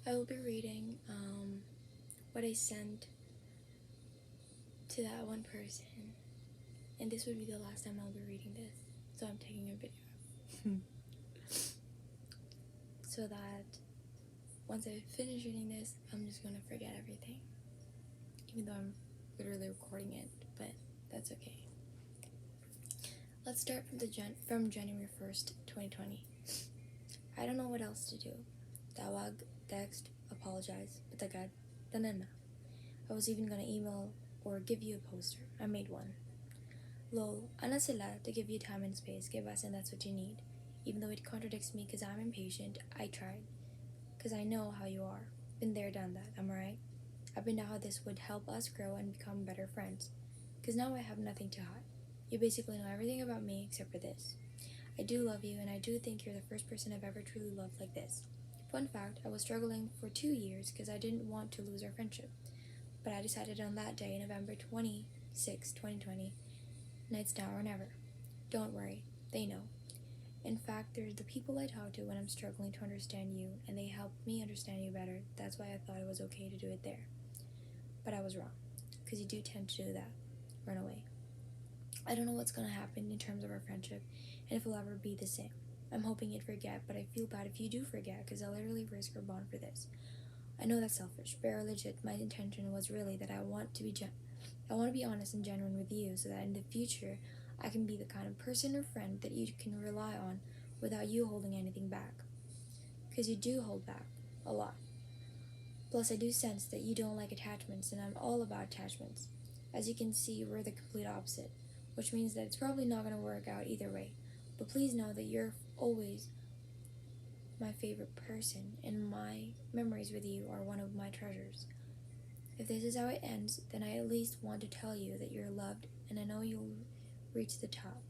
I will be reading what I sent to that one person, and this would be the last time I'll be reading this, so I'm taking a video so that once I finish reading this, I'm just gonna forget everything, even though I'm literally recording it, but that's okay. Let's start from January 1st, 2020. I don't know what else to do. Tawag, text, apologize, but agad, tanan na. I was even gonna email or give you a poster. I made one. Lol, ana sila to give you time and space, give us, and that's what you need. Even though it contradicts me because I'm impatient, I tried. Because I know how you are. Been there, done that, am I right? I've been to how this would help us grow and become better friends. Because now I have nothing to hide. You basically know everything about me except for this. I do love you, and I do think you're the first person I've ever truly loved like this. Fun fact, I was struggling for 2 years because I didn't want to lose our friendship. But I decided on that day, November 26, 2020, nights now or never. Don't worry, they know. In fact, they're the people I talk to when I'm struggling to understand you, and they help me understand you better. That's why I thought it was okay to do it there. But I was wrong, because you do tend to do that. Run away. I don't know what's going to happen in terms of our friendship, and if we'll ever be the same. I'm hoping you'd forget, but I feel bad if you do forget, because I'll literally risk our bond for this. I know that's selfish, but legit, my intention was really that I want to be honest and genuine with you, so that in the future, I can be the kind of person or friend that you can rely on without you holding anything back. Because you do hold back a lot. Plus, I do sense that you don't like attachments, and I'm all about attachments. As you can see, we're the complete opposite, which means that it's probably not going to work out either way. But please know that you're always my favorite person, and my memories with you are one of my treasures. If this is how it ends, then I at least want to tell you that you're loved, and I know you'll reach the top.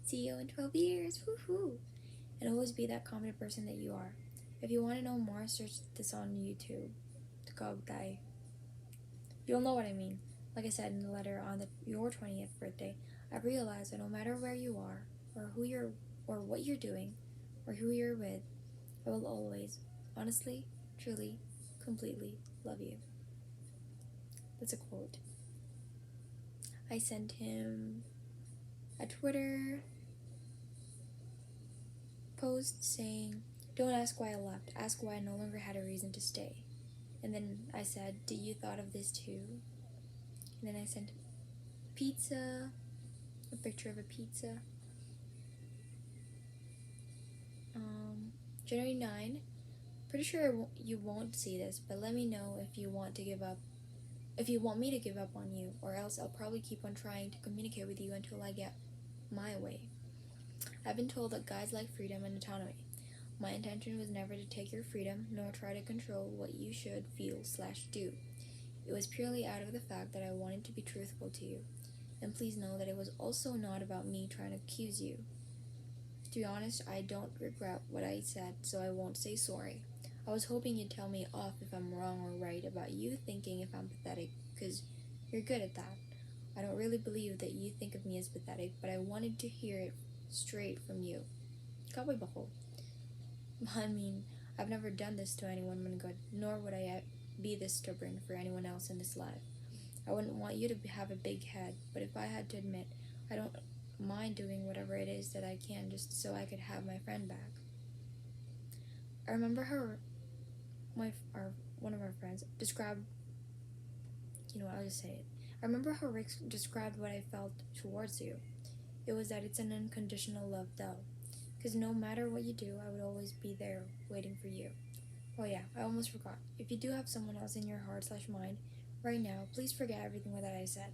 See you in 12 years, woohoo! And always be that confident person that you are. If you want to know more, search this on YouTube. Tukagday. You'll know what I mean. Like I said in the letter on your 20th birthday, I've realized that no matter where you are, or what you're doing, or who you're with, I will always, honestly, truly, completely love you. That's a quote. I sent him a Twitter post saying, "Don't ask why I left, ask why I no longer had a reason to stay." And then I said, "Do you thought of this too?" And then I sent pizza, a picture of a pizza. January 9. Pretty sure you won't see this, but let me know if you want me to give up on you, or else I'll probably keep on trying to communicate with you until I get my way. I've been told that guys like freedom and autonomy. My intention was never to take your freedom, nor try to control what you should feel/do. It was purely out of the fact that I wanted to be truthful to you. And please know that it was also not about me trying to accuse you. To be honest, I don't regret what I said, so I won't say sorry. I was hoping you'd tell me off if I'm wrong or right about you thinking if I'm pathetic, because you're good at that. I don't really believe that you think of me as pathetic, but I wanted to hear it straight from you. Kaboy bako. I mean, I've never done this to anyone, Managod, nor would I be this stubborn for anyone else in this life. I wouldn't want you to have a big head, but if I had to admit, I don't mind doing whatever it is that I can just so I could have my friend back. I remember how one of our friends described, I'll just say it. I remember how Rick described what I felt towards you. It was that it's an unconditional love, though. Because no matter what you do, I would always be there waiting for you. Oh yeah, I almost forgot. If you do have someone else in your heart/mind right now, please forget everything that I said.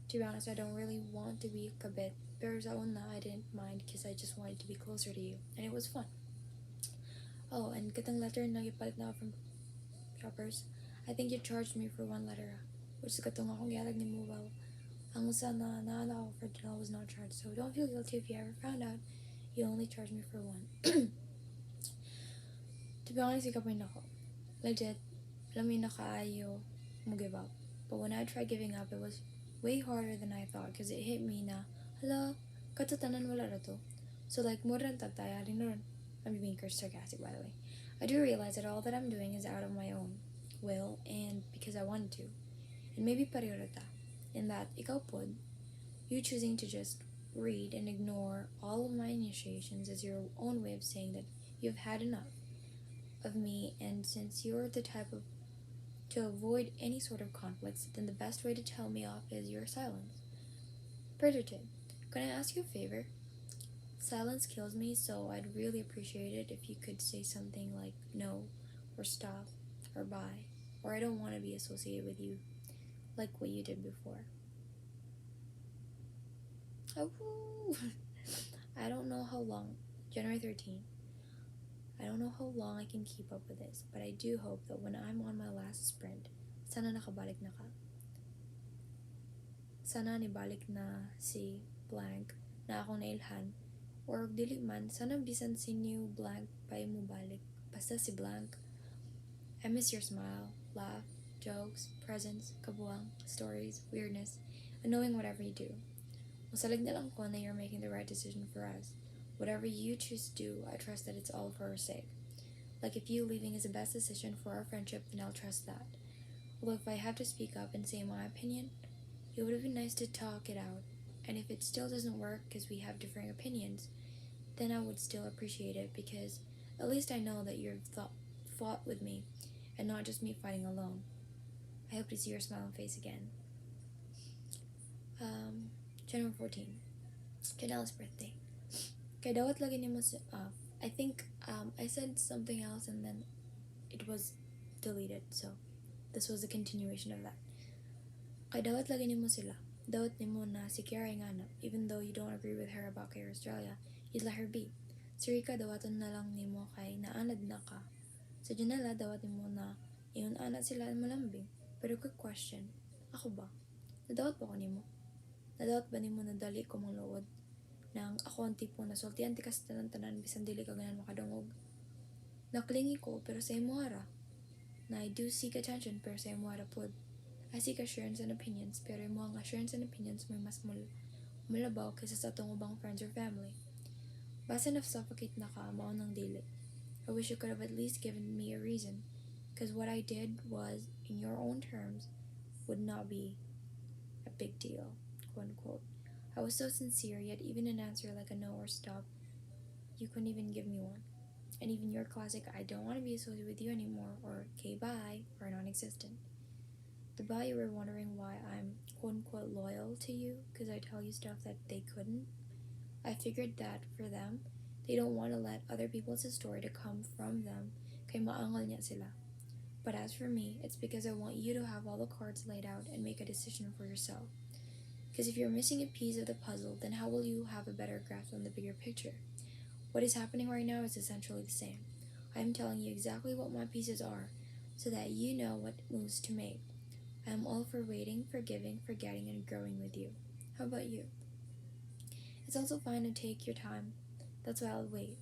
To be honest, I don't really want to be kabit, pero sa una, I didn't mind because I just wanted to be closer to you, and it was fun. Oh, and katang letter na ipalit na from shoppers. I think you charged me for one letter, which is katong akong gialag ni mo well. Ang usa na offered and I was not charged, so don't feel guilty if you ever found out you only charged me for one. To be honest, ikapay na ko. Legit, lami na kaayo mo give up. But when I tried giving up, it was way harder than I thought because it hit me na, hala, katatanan wala na to. So like, more than tataya rin ron. I'm being sarcastic, by the way. I do realize that all that I'm doing is out of my own will and because I wanted to. And maybe pareho ta. In that, ikaw pod, you choosing to just read and ignore all of my initiations is your own way of saying that you've had enough of me, and since you're the type of to avoid any sort of conflicts, then the best way to tell me off is your silence. Bridgerton, can I ask you a favor? Silence kills me, so I'd really appreciate it if you could say something like no, or stop, or bye, or I don't want to be associated with you, like what you did before. Oh, I don't know how long, January 13th, I don't know how long I can keep up with this, but I do hope that when I'm on my last sprint, sana nakabalik na ka. Sana nibalik na si blank na akong nailhan, or dili man, sana bisan si new blank pa mo balik, basta si blank. I miss your smile, laugh, jokes, presents, kabuang, stories, weirdness, and knowing whatever you do. Masalig na lang ko na you're making the right decision for us. Whatever you choose to do, I trust that it's all for our sake. Like if you leaving is the best decision for our friendship, then I'll trust that. Although if I have to speak up and say my opinion, it would have been nice to talk it out. And if it still doesn't work because we have differing opinions, then I would still appreciate it because at least I know that you've fought with me and not just me fighting alone. I hope to see your smiling face again. January 14th. Janelle's birthday. Kaya dawat lagi ni mo I think I said something else and then it was deleted, so this was a continuation of that. Kaya dawat lagi ni mo sila. Dawat ni mo na si Kiara nga na, even though you don't agree with her about kay Australia, you'd let her be. Si Rika dawaton na lang ni mo kay naanad na ka. Sa Janela dawat ni mo na iyon anad sila malambing. Pero quick question, ako ba? Nadawat ba ko ni mo? Nadawat ba ni mo na dali ko mong lood? Nang ako ang tipo na sultihan ti kas tanan bisan dili ka ganan makadungog. Naklingi ko pero sa imo hara. Na I do seek attention pero sa imo hara pod. I seek assurance and opinions pero imo ang assurance and opinions may mas mulabaw kaysa sa atong ubang friends or family. Basta na-suffocate na ka, mao nang dili. I wish you could have at least given me a reason, because what I did was, in your own terms, would not be a big deal, quote unquote. I was so sincere, yet even an answer like a no or stop, you couldn't even give me one. And even your classic, I don't want to be associated with you anymore, or okay, bye, are non-existent. The bye, you were wondering why I'm quote unquote loyal to you, because I tell you stuff that they couldn't. I figured that for them, they don't want to let other people's story to come from them, kay maangal niya sila. But as for me, it's because I want you to have all the cards laid out and make a decision for yourself. Because if you're missing a piece of the puzzle, then how will you have a better grasp on the bigger picture? What is happening right now is essentially the same. I am telling you exactly what my pieces are, so that you know what moves to make. I am all for waiting, forgiving, forgetting, and growing with you. How about you? It's also fine to take your time. That's why I'll wait.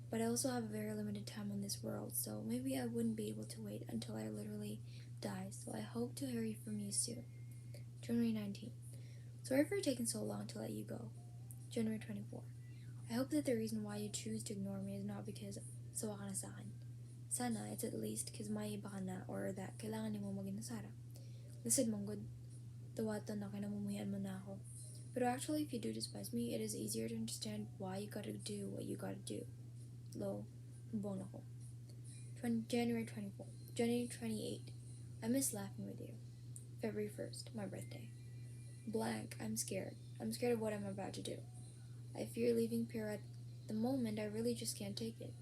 But I also have a very limited time on this world, so maybe I wouldn't be able to wait until I literally die, so I hope to hear from you soon. January 19th. Sorry for taking so long to let you go. January 24th. I hope that the reason why you choose to ignore me is not because sawa ka na sa akin. Sana it's at least because may iba ka na or that kailangan ni mo mag-inasara. Lisod mong good. Dawaton na kinamumuhian mo na ako. But actually, if you do despise me, it is easier to understand why you gotta do what you gotta do. Lo, bon ako. January 24th. January 28th. I miss laughing with you. February 1st, my birthday. Blank, I'm scared. I'm scared of what I'm about to do. I fear leaving Pierre at the moment. I really just can't take it.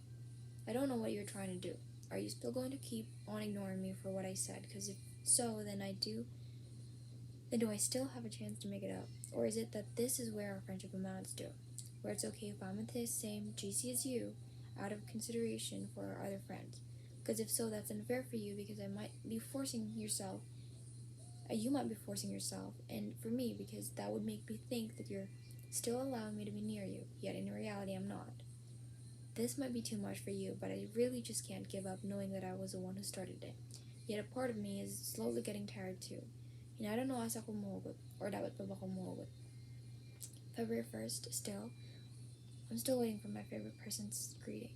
I don't know what you're trying to do. Are you still going to keep on ignoring me for what I said? Because if so, then do I still have a chance to make it up? Or is it that this is where our friendship amounts to? Where it's okay if I'm at the same GC as you, out of consideration for our other friends? Because if so, that's unfair for you because you might be forcing yourself, and for me, because that would make me think that you're still allowing me to be near you, yet in reality I'm not. This might be too much for you, but I really just can't give up knowing that I was the one who started it. Yet a part of me is slowly getting tired too. And I don't know asa ko muhugot, or dapat pa ba ko muhugot. February 1st, I'm still waiting for my favorite person's greeting.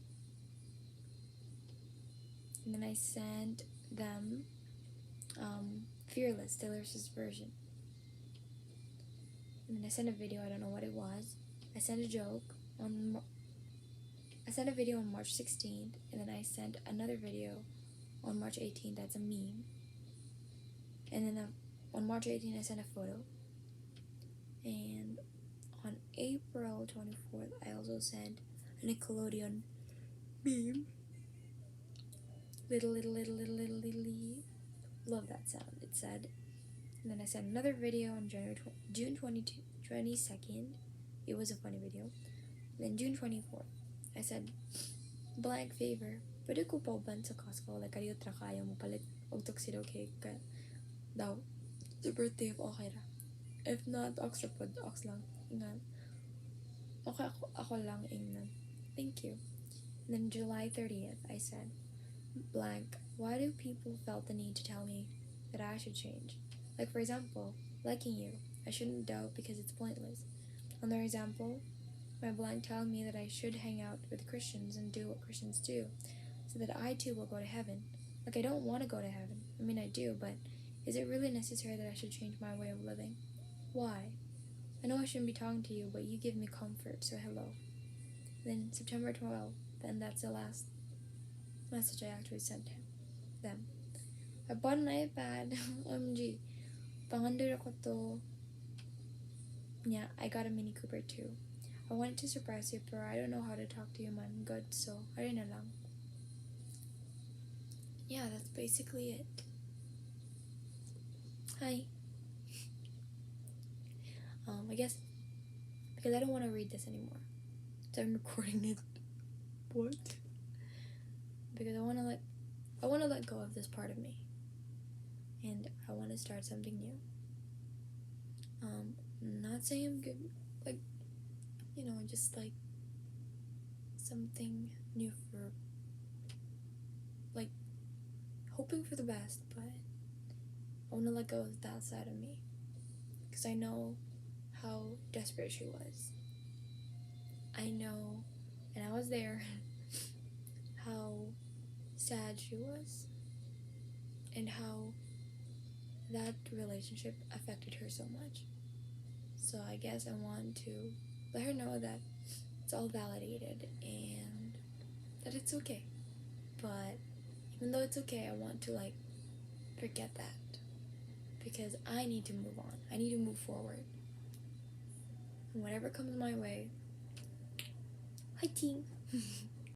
And then I sent them Fearless, Taylor Swift's version. And then I sent a video, I don't know what it was. I sent a joke I sent a video on March 16th, and then I sent another video on March 18th that's a meme. And then on March 18th I sent a photo. And on April 24th I also sent a Nickelodeon meme. Little. Love that sound, it said. And then I sent another video on June 22nd. It was a funny video. Then June 24th, I said, blank favor. Pwede ko pa ban sa Costco, like, kariyo tra kaya mo palit og tuxedo cake ka daw. The birthday of okay ra. If not, ox ra pod, ox lang. Ingan. Okay, ako lang ingnan. Thank you. And then July 30th, I said, blank, why do people felt the need to tell me that I should change? Like, for example, liking you. I shouldn't doubt because it's pointless. Another example, my blank telling me that I should hang out with Christians and do what Christians do, so that I too will go to heaven. Like, I don't want to go to heaven. I mean, I do, but is it really necessary that I should change my way of living? Why? I know I shouldn't be talking to you, but you give me comfort, so hello. Then September 12th, and that's the last message I actually sent them. I bought an iPad. OMG. Pangandur ako to. Yeah, I got a Mini Cooper too. I wanted to surprise you, but I don't know how to talk to you, man. Good, so ayun na lang. Yeah, that's basically it. Hi. I guess because I don't want to read this anymore, so I'm recording it. What? Because I want to let go of this part of me, and I want to start something new. Not saying I'm good, like, you know, just like something new for, like, hoping for the best, but I want to let go of that side of me, because I know how desperate she was. I know, and I was there, how sad she was, and how that relationship affected her so much. So I guess I want to let her know that it's all validated and that it's okay. But even though it's okay, I want to, like, forget that, because I need to move on. I need to move forward. And whatever comes my way, hi team.